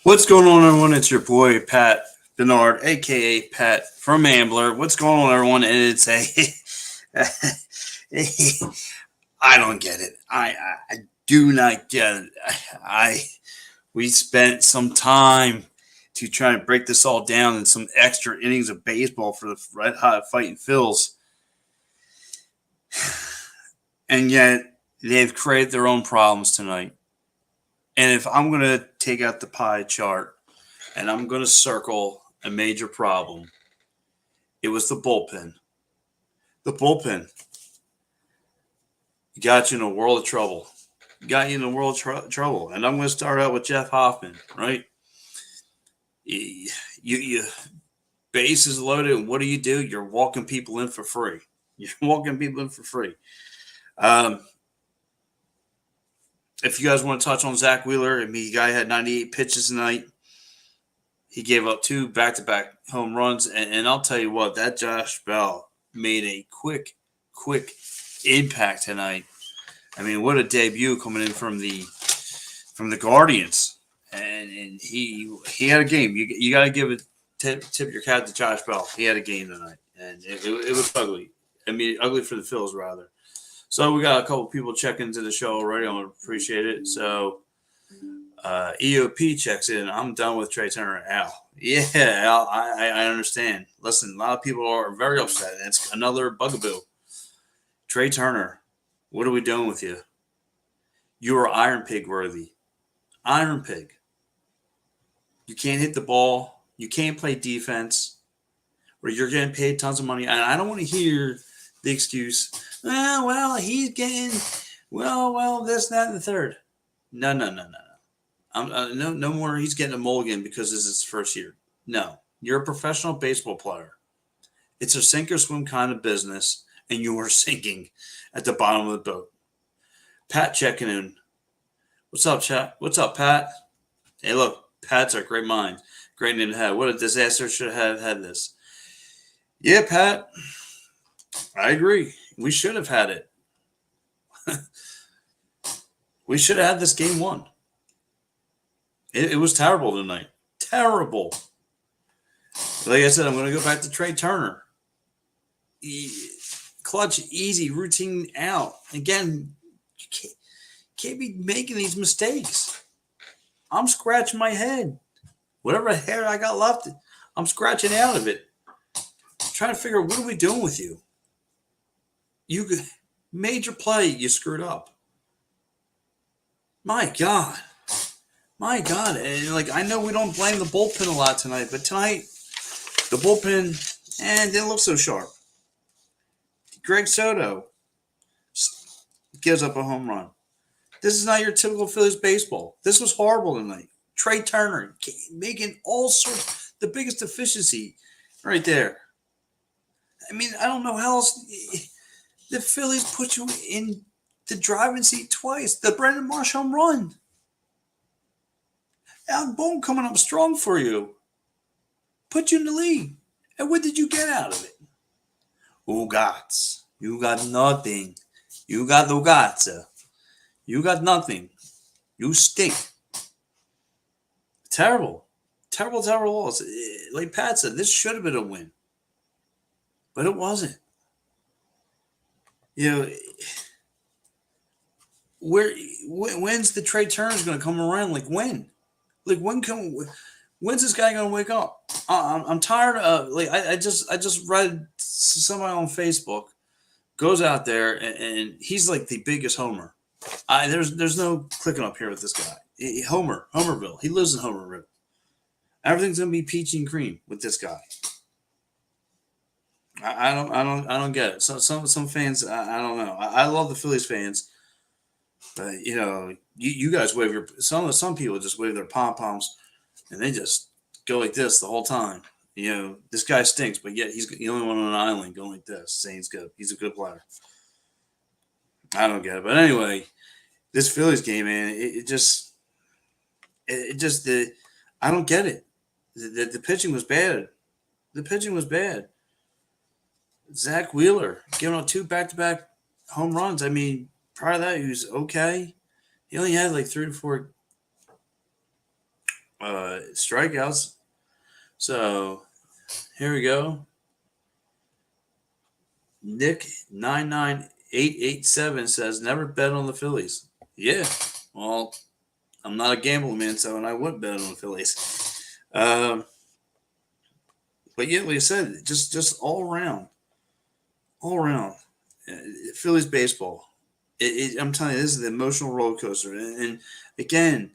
What's going on, everyone? It's your boy Pat Bernard, aka Pat from Ambler. What's going on, everyone? And it's a I don't get it. I do not get it. We spent some time to try to break this all down in some extra innings of baseball for the red hot fighting Phils, and yet they've created their own problems tonight. And if I'm going to take out the pie chart and I'm going to circle a major problem, it was the bullpen. The bullpen got you in a world of trouble. Got you in a world of trouble. And I'm going to start out with Jeff Hoffman, right? You base is loaded, and what do? You're walking people in for free. You're walking people in for free. If you guys want to touch on Zach Wheeler, I mean, the guy had 98 pitches tonight. He gave up 2 back-to-back home runs, and I'll tell you what, that Josh Bell made a quick impact tonight. I mean, what a debut coming in from the Guardians, and he had a game. You got to give it tip your cap to Josh Bell. He had a game tonight, and it was ugly. I mean, ugly for the Phils rather. So we got a couple people checking into the show already. I appreciate it. So EOP checks in. I'm done with Trey Turner. Al. Yeah, Al, I understand. Listen, a lot of people are very upset. It's another bugaboo. Trey Turner, what are we doing with you? You are Iron Pig worthy. Iron Pig. You can't hit the ball. You can't play defense. Or you're getting paid tons of money. And I don't want to hear the excuse, well, he's getting, this, that, and the third. No. No more. He's getting a mulligan because this is his first year. No, you're a professional baseball player. It's a sink or swim kind of business, and you are sinking at the bottom of the boat. Pat checking in. What's up, chat? What's up, Pat? Hey, look, Pat's a great mind. Great name to have. What a disaster should have had this. Yeah, Pat. I agree. We should have had it. We should have had this game won. It was terrible tonight. Terrible. Like I said, I'm going to go back to Trey Turner. Clutch, easy, routine out. Again, you can't be making these mistakes. I'm scratching my head. Whatever hair I got left, I'm scratching out of it. Trying to figure out what are we doing with you. You major play, you screwed up. My God. And like, I know we don't blame the bullpen a lot tonight, but tonight the bullpen didn't look so sharp. Greg Soto gives up a home run. This is not your typical Phillies baseball. This was horrible tonight. Trey Turner making all sorts, the biggest deficiency right there. I mean, I don't know how else. The Phillies put you in the driving seat twice. The Brandon Marsh home run. Al Boone coming up strong for you. Put you in the league. And what did you get out of it? Ugats. You got nothing. You got Ugats. You got nothing. You stink. Terrible loss. Like Pat said, this should have been a win. But it wasn't. You know, when's the Trey Turner's going to come around? Like when? Like when's this guy going to wake up? I'm tired of I just read somebody on Facebook goes out there and he's like the biggest homer. There's no clicking up here with this guy. Homerville. He lives in Homerville. Everything's going to be peachy and cream with this guy. I don't get it. Some fans, I don't know. I love the Phillies fans, but you know, you guys wave your some people just wave their pom poms, and they just go like this the whole time. You know, this guy stinks, but yet he's the only one on an island going like this, saying he's good. He's a good player. I don't get it, but anyway, this Phillies game, man, it just I don't get it. The pitching was bad. The pitching was bad. Zach Wheeler giving up 2 back-to-back home runs. I mean, prior to that, he was okay. He only had like 3 to 4 strikeouts. So here we go. Nick 99887 says never bet on the Phillies. Yeah, well, I'm not a gambling man, so and I wouldn't bet on the Phillies. But yeah, like I said, just all around, uh, Phillies baseball. I'm telling you, this is the emotional roller coaster. And again,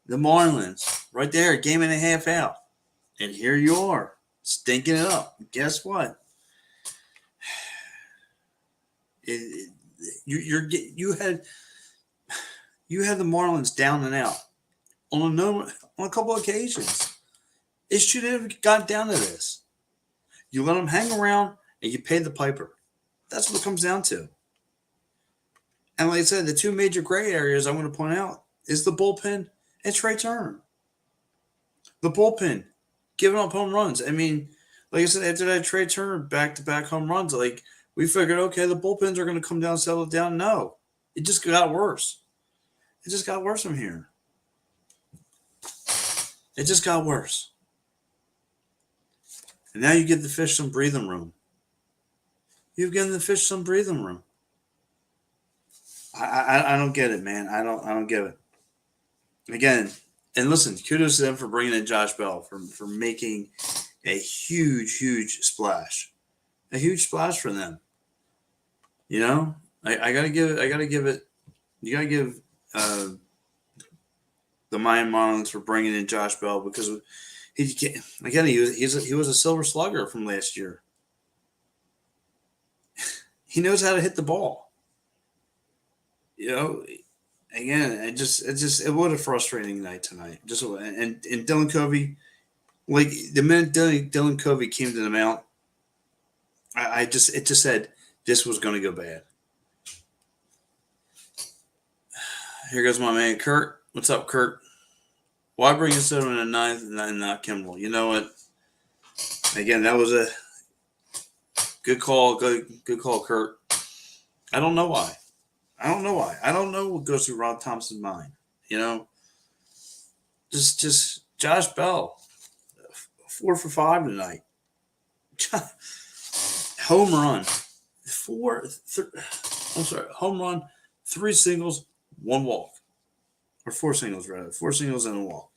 the Marlins right there, game and a half out, and here you are stinking it up. Guess what? It, you had the Marlins down and out on a couple of occasions. It should have got down to this. You let them hang around and you pay the piper. That's what it comes down to. And like I said, the two major gray areas I want to point out is the bullpen and Trey Turner. The bullpen giving up home runs. I mean, like I said, after that Trey Turner back-to-back home runs, like we figured, okay, the bullpens are going to come down, settle it down. No, it just got worse. It just got worse from here. It just got worse. And now you give the fish some breathing room. You've given the fish some breathing room. I don't get it, man. I don't get it. Again, and listen, kudos to them for bringing in Josh Bell for making a huge splash, a huge splash for them. You know, I gotta give it. You gotta give the Miami Marlins for bringing in Josh Bell because he was a silver slugger from last year. He knows how to hit the ball. You know, again, it was a frustrating night tonight. And Dylan Covey, like the minute Dylan Covey came to the mound, it just said this was going to go bad. Here goes my man Kurt. What's up, Kurt? Why bring Soto in the ninth and not Kimball? You know what? Again, that was a good call. Good call, Kurt. I don't know why. I don't know what goes through Rob Thompson's mind. You know, just Josh Bell, 4 for 5 tonight. Home run, home run, 3 singles, 1 walk, or 4 singles rather, 4 singles and a walk,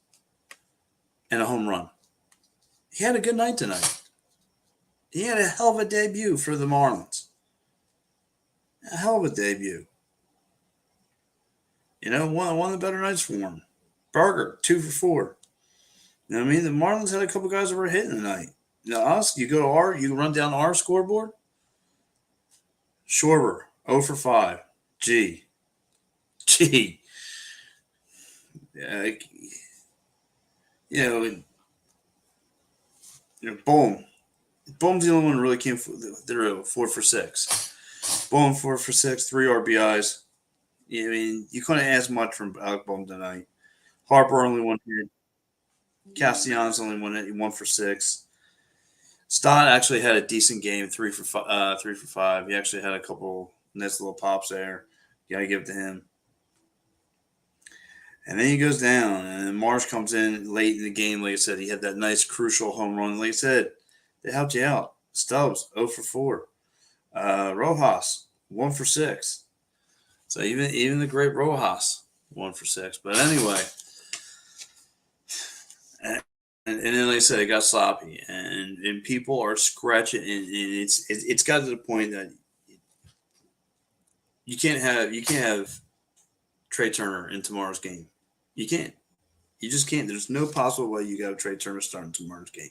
and a home run. He had a good night tonight. He had a hell of a debut for the Marlins. A hell of a debut. You know, one of the better nights for him. Berger, 2 for 4. You know what I mean? The Marlins had a couple guys that were hitting tonight. Now, us, you go to you run down our scoreboard. Schwarber, 0 for 5. Gee. Yeah, boom. Boom's the only one who really came through 4 for 6. Boom, 4 for 6, 3 RBIs. I mean, you couldn't ask much from Alec Bohm tonight. Harper only 1 hit. Castellanos only 1 for 6. Stott actually had a decent game, 3 for 5. He actually had a couple nice little pops there. You gotta give it to him. And then he goes down, and Marsh comes in late in the game. Like I said, he had that nice crucial home run. Like I said, they helped you out. Stubbs, 0 for 4. Rojas, 1 for 6. So even the great Rojas, 1 for 6. But anyway, and then like I said, it got sloppy, and people are scratching, and it's got to the point that you can't have Trey Turner in tomorrow's game. You can't. You just can't. There's no possible way you got Trey Turner starting tomorrow's game.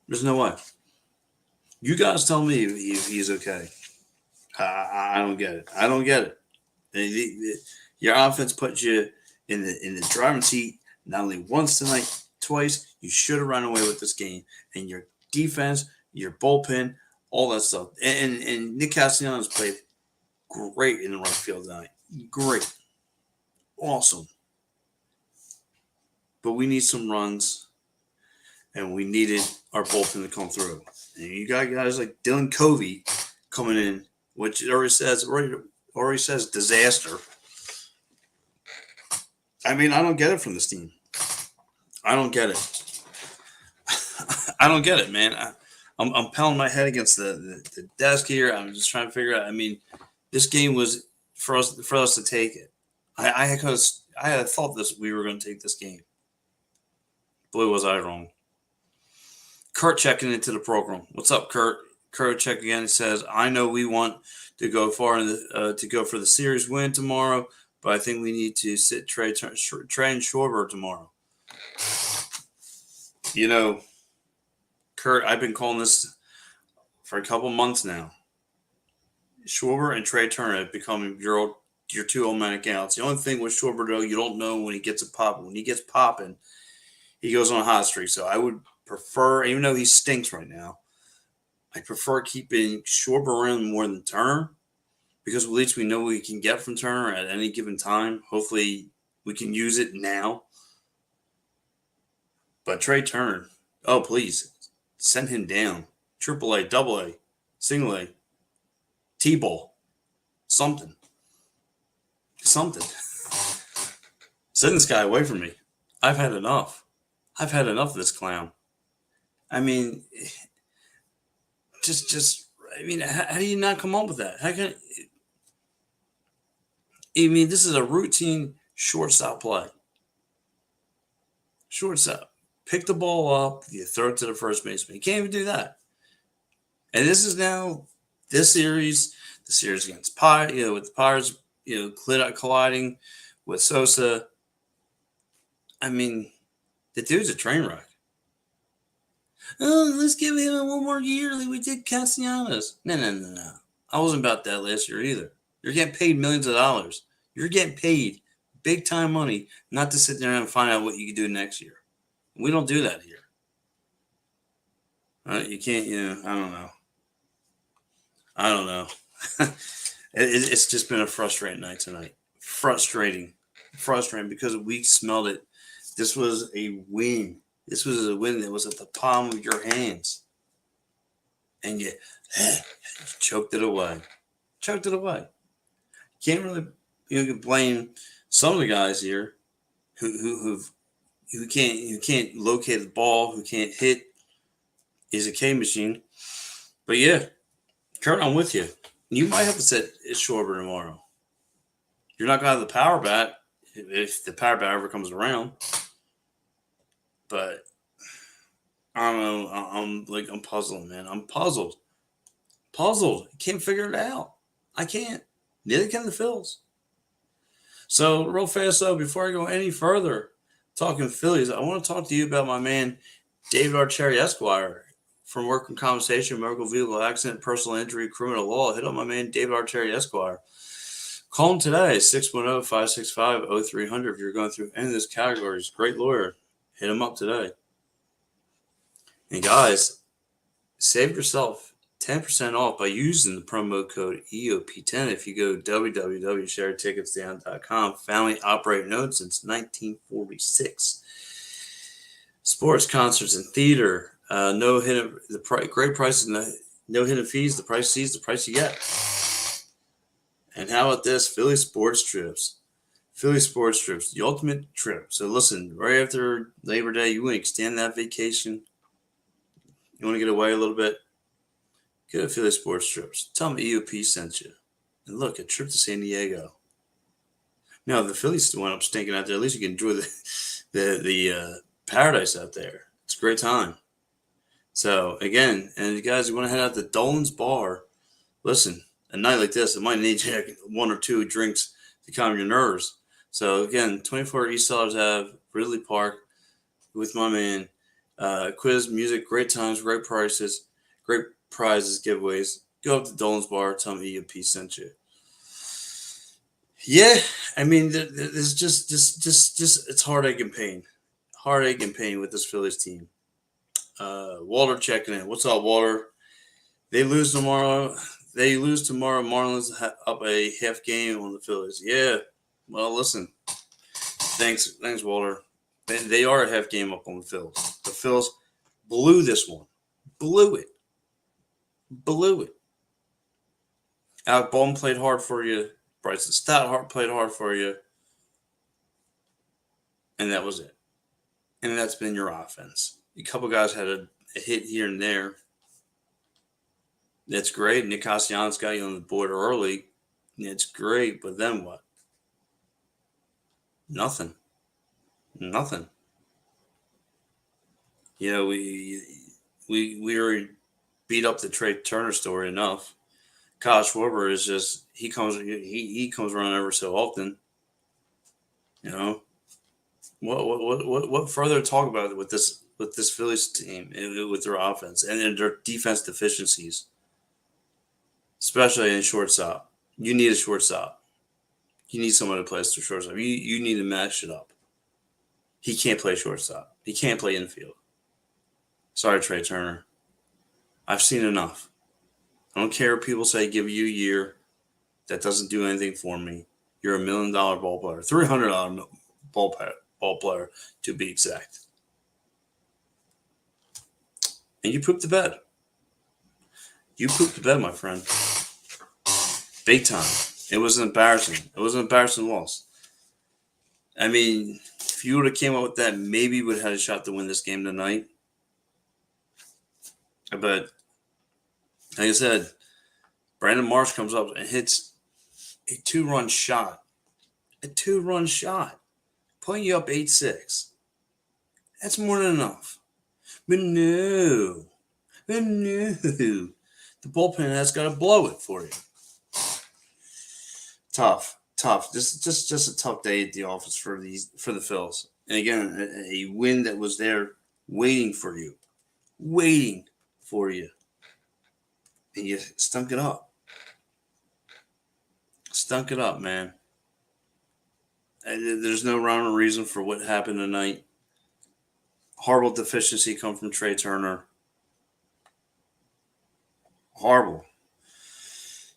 There's no way. You guys tell me if he's okay. I don't get it. I don't get it. Your offense puts you in the driving seat not only once tonight, twice. You should have run away with this game. And your defense, your bullpen, all that stuff. And Nick Castellanos played great in the right field tonight. Great. Awesome. But we need some runs, and we needed our bullpen to come through. And you got guys like Dylan Covey coming in, which already says disaster. I mean, I don't get it from this team. I don't get it. I don't get it, man. I'm pounding my head against the desk here. I'm just trying to figure out. I mean, this game was for us to take it. I had thought this we were going to take this game. Boy, was I wrong. Kurt checking into the program. What's up, Kurt? Kurt check again. He says, "I know we want to go far in to go for the series win tomorrow, but I think we need to sit Trey and Schwarber tomorrow." You know, Kurt, I've been calling this for a couple months now. Schwarber and Trey Turner have become your two automatic outs. The only thing with Schwarber, though, you don't know when he gets a pop. When he gets popping, he goes on a hot streak. So I would prefer, even though he stinks right now, I prefer keeping Schwarber around more than Turner because at least we know what we can get from Turner at any given time. Hopefully, we can use it now. But Trey Turner, oh, please, send him down. Triple A, double A, single A, T-ball, something. Send this guy away from me. I've had enough. I've had enough of this clown. I mean, how do you not come up with that? This is a routine shortstop play. Shortstop. Pick the ball up, you throw it to the first baseman. You can't even do that. And this is now this series, the series against with the Pirates, colliding with Sosa. I mean, the dude's a train wreck. Oh, let's give him one more year like we did Castellanos. No. I wasn't about that last year either. You're getting paid millions of dollars. You're getting paid big time money not to sit there and find out what you can do next year. We don't do that here. You can't, I don't know. It's just been a frustrating night tonight. Frustrating because we smelled it. This was a win. This was a win that was at the palm of your hands. And you choked it away. Can't really blame some of the guys here who can't locate the ball, who can't hit. Is a K machine. But yeah, Kurt, I'm with you. You might have to sit Schwarber tomorrow. You're not going to have the power bat if the power bat ever comes around. But I don't know. I'm puzzled, man. I'm puzzled. I can't figure it out. I can't. Neither can the Phils. So real fast though, before I go any further, talking Phillies, I want to talk to you about my man David Archeri Esquire. From working compensation, medical vehicle accident, personal injury, criminal law, hit up my man David Archeri Esquire. Call him today, 610-565-0300. If you're going through any of those categories, great lawyer. Hit him up today. And guys, save yourself 10% off by using the promo code EOP10 if you go www.shareticketsdown.com. Family operated known since 1946. Sports, concerts, and theater. No hidden great prices, no hidden fees. The price sees the price you get. And how about this? Philly sports trips, the ultimate trip. So listen, right after Labor Day, you want to extend that vacation. You want to get away a little bit. Go to Philly sports trips. Tell them EOP sent you. And look, a trip to San Diego. Now, if the Phillies went up stinking out there, at least you can enjoy the paradise out there. It's a great time. So, again, and you guys, you want to head out to Dolan's Bar. Listen, a night like this, it might need you one or two drinks to calm your nerves. So, again, 24 East Sellers Ave, Ridley Park, with my man. Quiz, music, great times, great prices, great prizes, giveaways. Go up to Dolan's Bar, tell them EOP sent you. Yeah, I mean, there's just it's heartache and pain. Heartache and pain with this Phillies team. Walter checking in. What's up, Walter? They lose tomorrow. Marlins up a half game on the Phillies. Yeah. Well, listen. Thanks, Walter. They are a half game up on the Phillies. The Phillies blew this one. Blew it. Alec Baldwin played hard for you. Bryson Stott played hard for you. And that was it. and that's been your offense. A couple guys had a hit here and there. That's great. Nick Castellanos got you on the board early. It's great, but then what? Nothing. Nothing. You know, we already beat up the Trey Turner story enough. Kyle Schwarber is just he comes around ever so often. You know, what further to talk about with this Phillies team and with their offense and their defense deficiencies, especially in shortstop. You need a shortstop. You need someone to play as the shortstop. You need to match it up. He can't play shortstop. He can't play infield. Sorry, Trey Turner. I've seen enough. I don't care if people say give you a year. That doesn't do anything for me. You're $1 million ball player, $300 ball player to be exact. And you pooped the bed. You pooped the bed, my friend. Big time. It was embarrassing. It was an embarrassing loss. I mean, if you would have came up with that, maybe you would have had a shot to win this game tonight. But like I said, Brandon Marsh comes up and hits a 2-run shot. A 2-run shot. Putting you up 8-6. That's more than enough. But no. The bullpen has got to blow it for you. Tough. Just a tough day at the office for the Phils. And again, a win that was there waiting for you. And you stunk it up. Stunk it up, man. There's no rhyme or reason for what happened tonight. Horrible deficiency come from Trey Turner. Horrible.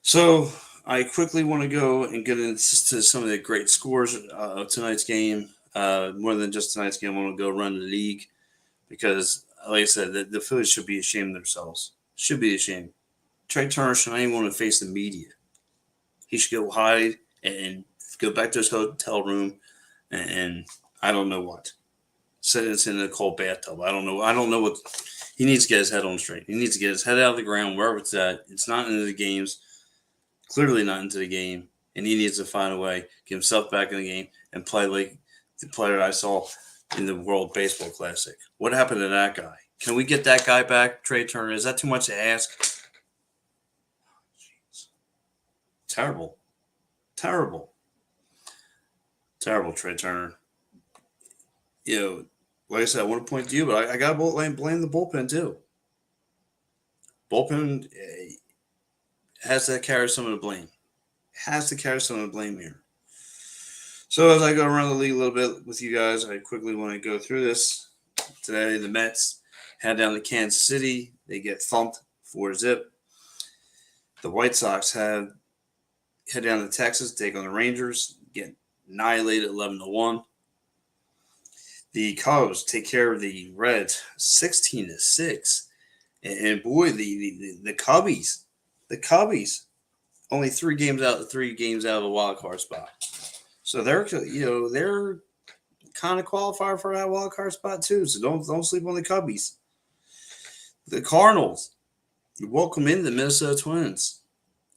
So I quickly want to go and get into some of the great scores of tonight's game. More than just tonight's game, I want to go around the league because, like I said, the Phillies should be ashamed of themselves. Should be ashamed. Trey Turner should not even want to face the media. He should go hide and go back to his hotel room and I don't know what. Sit in a cold bathtub. I don't know what. He needs to get his head on straight. He needs to get his head out of the ground wherever it's at. It's not into the games. Clearly not into the game. And he needs to find a way, get himself back in the game, and play like the player I saw in the World Baseball Classic. What happened to that guy? Can we get that guy back, Trey Turner? Is that too much to ask? Jeez. Terrible, Trey Turner. You know, like I said, I want to point to you, but I got to blame the bullpen too. Bullpen has to carry some of the blame. Has to carry some of the blame here. So as I go around the league a little bit with you guys, I quickly want to go through this. Today, the Mets head down to Kansas City. They get thumped 4-0. The White Sox head down to Texas, take on the Rangers, get annihilated 11-1. The Cubs take care of the Reds 16-6. And boy, the Cubbies, only 3 games out of a wild card spot. So they're kind of qualified for that wild card spot too. So don't sleep on the Cubbies. The Cardinals welcome in the Minnesota Twins,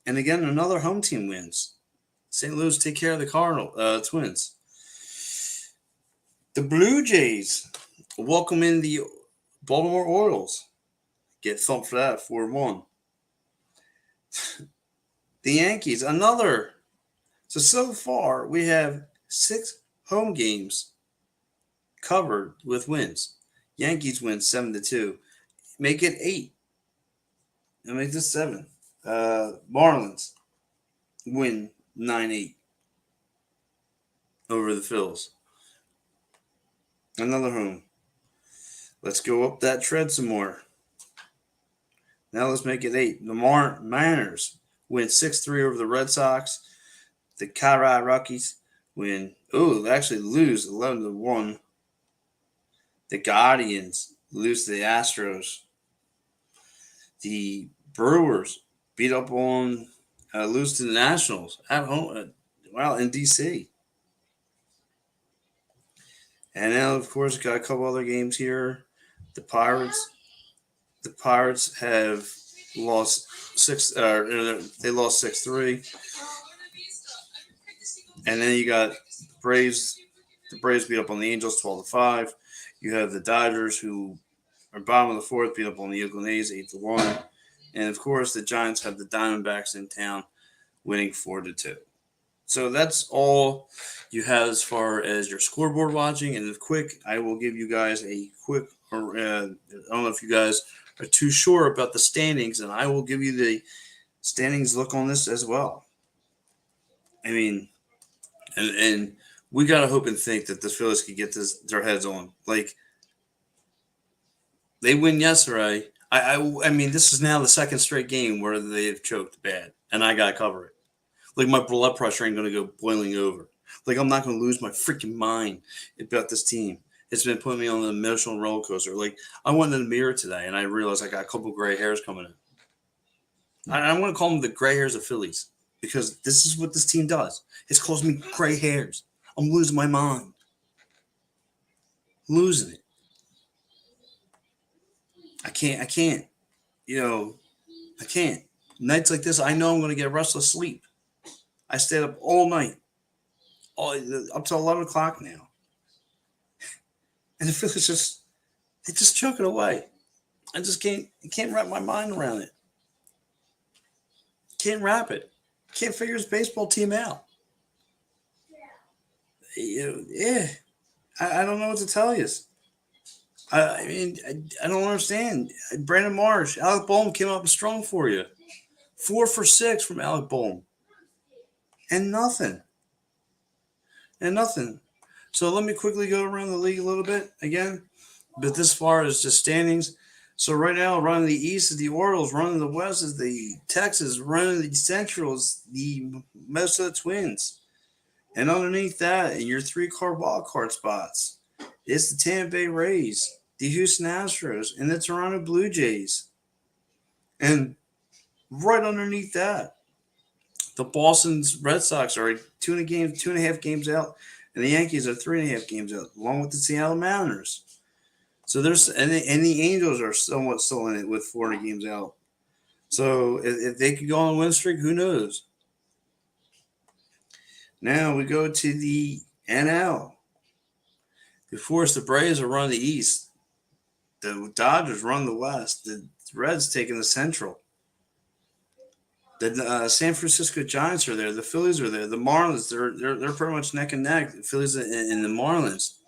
and again another home team wins. St. Louis take care of the Twins. The Blue Jays welcome in the Baltimore Orioles. Get thumped for that, 4-1. The Yankees, another. So far, we have 6 home games covered with wins. Yankees win 7-2. Make it 8. And make this 7. Marlins win 9-8 over the Phils. Another home. Let's go up that tread some more. Now let's make it 8. The Mariners win 6-3 over the Red Sox. The Colorado Rockies win. They actually lose 11-1. The Guardians lose to the Astros. The Brewers beat up on, lose to the Nationals at home. In D.C. And now, of course, got a couple other games here. The Pirates. The Pirates have lost six. They lost 6-3. And then you got Braves. The Braves beat up on the Angels 12-5. You have the Dodgers, who are bottom of the fourth, beat up on the Oakland A's 8-1. And of course, the Giants have the Diamondbacks in town, winning 4-2. So that's all you have as far as your scoreboard watching. And I will give you guys a quick. I don't know if you guys are too sure about the standings, and I will give you the standings look on this as well. I mean, and we gotta hope and think that the Phillies could get their heads on. Like, they win yesterday. I mean, this is now the second straight game where they've choked bad, and I gotta cover it. Like, my blood pressure ain't gonna go boiling over. Like, I'm not gonna lose my freaking mind about this team. It's been putting me on an emotional roller coaster. Like, I went in the mirror today, and I realized I got a couple gray hairs coming in. I'm gonna call them the gray hairs of Phillies, because this is what this team does. It's causing me gray hairs. I'm losing my mind. Losing it. I can't. I can't. Nights like this, I know I'm going to get restless sleep. I stayed up all night, up till 11 o'clock now. And the Phillies just choke it away. I just can't wrap my mind around it. Can't wrap it. Can't figure his baseball team out. Yeah. I don't know what to tell you. I mean, I don't understand. Brandon Marsh, Alec Boehm came up strong for you. 4 for 6 from Alec Boehm. And nothing. So let me quickly go around the league a little bit again. But this far is just standings. So right now, running the East is the Orioles. Running the West is the Texas. Running the Central is the Minnesota Twins. And underneath that, in your 3-card wild card spots, it's the Tampa Bay Rays, the Houston Astros, and the Toronto Blue Jays. And right underneath that, the Boston Red Sox are 2.5 games out, and the Yankees are 3.5 games out, along with the Seattle Mariners. So and the Angels are somewhat still in it with 40 games out. So if they could go on a win streak, who knows? Now we go to the NL. Of course, the Braves are running the East. The Dodgers run the West. The Reds taking the Central. The San Francisco Giants are there. The Phillies are there. The Marlins, they're pretty much neck and neck. The Phillies and the Marlins.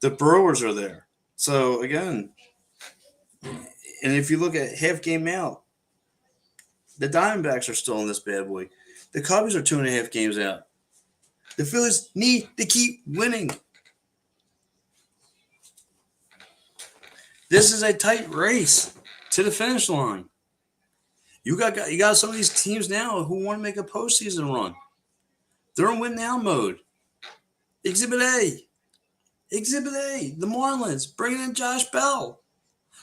The Brewers are there. So, again, and if you look at half game out, the Diamondbacks are still in this bad boy. The Cubs are 2.5 games out. The Phillies need to keep winning. This is a tight race to the finish line. You got some of these teams now who want to make a postseason run. They're in win now mode. Exhibit A. The Marlins bringing in Josh Bell.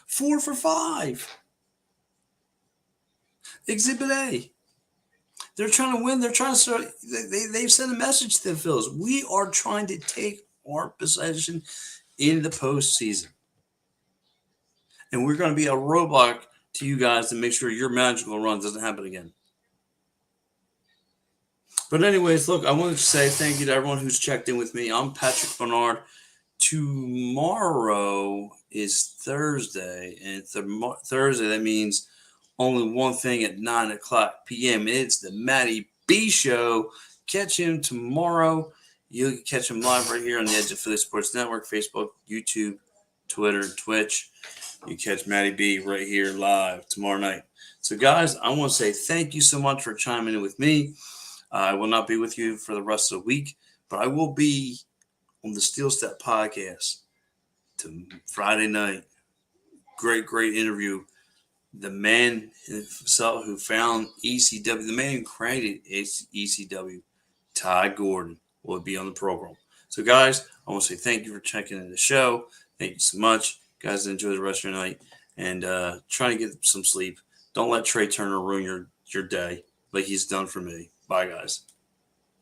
4 for 5. Exhibit A. They're trying to win. They're trying to start. They've sent a message to the Phillies. We are trying to take our possession in the postseason. And we're going to be a roadblock to you guys to make sure your magical run doesn't happen again. But anyways, look, I wanted to say thank you to everyone who's checked in with me. I'm Patrick Bernard. Tomorrow is Thursday. And Thursday, that means only one thing at 9 o'clock p.m. It's the Matty B Show. Catch him tomorrow. You can catch him live right here on the Edge of Philly Sports Network, Facebook, YouTube, Twitter, Twitch. You catch Matty B right here live tomorrow night. So, guys, I want to say thank you so much for chiming in with me. I will not be with you for the rest of the week, but I will be on the Steel Step podcast Friday night. Great interview. The man himself who found ECW, the man who created ECW, Ty Gordon, will be on the program. So, guys, I want to say thank you for checking in the show. Thank you so much. Guys, enjoy the rest of your night and try to get some sleep. Don't let Trey Turner ruin your day like he's done for me. Bye, guys.